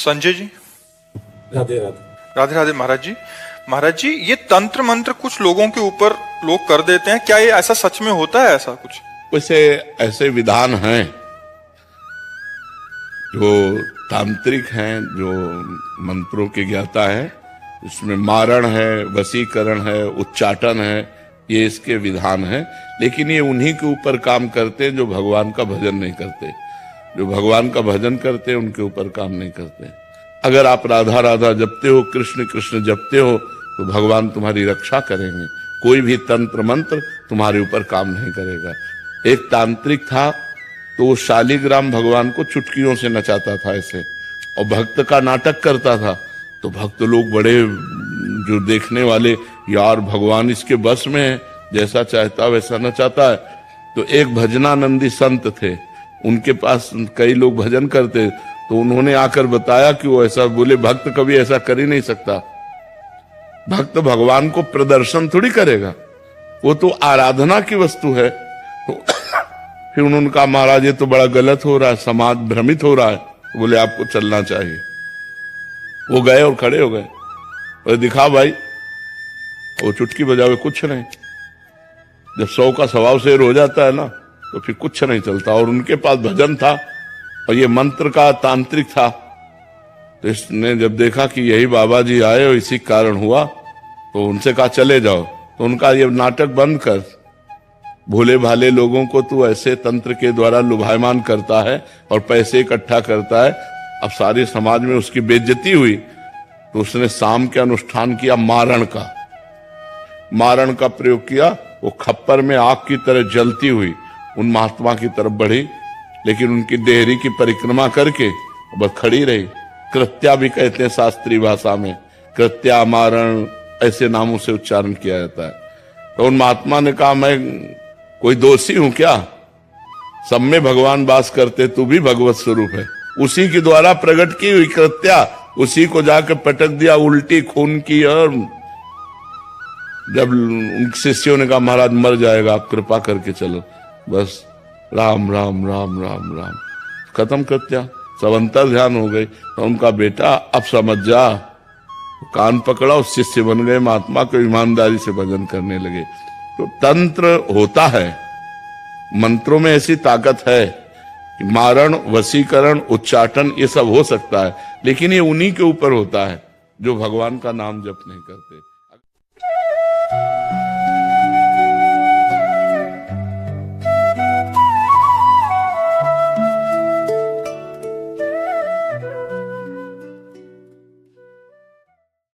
संजय जी। राधे राधे। राधे राधे महाराज जी। महाराज जी, ये तंत्र मंत्र कुछ लोगों के ऊपर लोग कर देते हैं, क्या ये ऐसा सच में होता है? ऐसा कुछ वैसे ऐसे विधान हैं जो तांत्रिक हैं, जो मंत्रों के ज्ञाता है, इसमें मारण है, वशीकरण है, उच्चाटन है, ये इसके विधान हैं। लेकिन ये उन्हीं के ऊपर काम करते हैं जो भगवान का भजन नहीं करते। जो भगवान का भजन करते हैं उनके ऊपर काम नहीं करते। अगर आप राधा राधा जपते हो, कृष्ण कृष्ण जपते हो, तो भगवान तुम्हारी रक्षा करेंगे। कोई भी तंत्र मंत्र तुम्हारे ऊपर काम नहीं करेगा। एक तांत्रिक था तो वो शालिग्राम भगवान को चुटकियों से नचाता था ऐसे, और भक्त का नाटक करता था। तो भक्त लोग बड़े, जो देखने वाले, यार भगवान इसके बस में है, जैसा चाहता वैसा नचाता है। तो एक भजनानंदी संत थे, उनके पास कई लोग भजन करते, तो उन्होंने आकर बताया कि वो ऐसा बोले, भक्त कभी ऐसा कर ही नहीं सकता। भक्त भगवान को प्रदर्शन थोड़ी करेगा, वो तो आराधना की वस्तु है। तो फिर उन्होंने कहा, महाराज ये तो बड़ा गलत हो रहा है, समाज भ्रमित हो रहा है। बोले आपको चलना चाहिए। वो गए और खड़े हो गए और दिखा भाई, वो चुटकी बजावे कुछ नहीं। जब 100 का स्वभाव शेर हो जाता है ना, तो फिर कुछ नहीं चलता। और उनके पास भजन था और ये मंत्र का तांत्रिक था। तो इसने जब देखा कि यही बाबा जी आए और इसी कारण हुआ, तो उनसे कहा चले जाओ। तो उनका ये नाटक बंद कर, भोले भाले लोगों को तू ऐसे तंत्र के द्वारा लुभायमान करता है और पैसे इकट्ठा करता है। अब सारे समाज में उसकी बेइज्जती हुई, तो उसने शाम के अनुष्ठान किया मारण का। मारण का प्रयोग किया। वो खप्पर में आग की तरह जलती हुई उन महात्मा की तरफ बढ़ी, लेकिन उनकी देहरी की परिक्रमा करके बस खड़ी रही। कृत्या भी कहते हैं शास्त्रीय भाषा में, कृत्या, मारण, ऐसे नामों से उच्चारण किया जाता है। तो उन महात्मा ने कहा, मैं कोई दोषी हूं क्या? सब में भगवान वास करते, तू भी भगवत स्वरूप है। उसी के द्वारा प्रकट की हुई कृत्या, उसी को जाकर पटक दिया उल्टी खून की। और जब उन शिष्यों ने कहा, महाराज मर जाएगा, आप कृपा करके चलो, बस राम राम राम राम राम, खत्म कृत्या। सब अंतर ध्यान हो गई। तो उनका बेटा, अब समझ जा, कान पकड़ा, उस शिष्य बन गए, महात्मा को ईमानदारी से भजन करने लगे। तो तंत्र होता है, मंत्रों में ऐसी ताकत है कि मारण, वशीकरण, उच्चाटन ये सब हो सकता है, लेकिन ये उन्हीं के ऊपर होता है जो भगवान का नाम जप नहीं करते।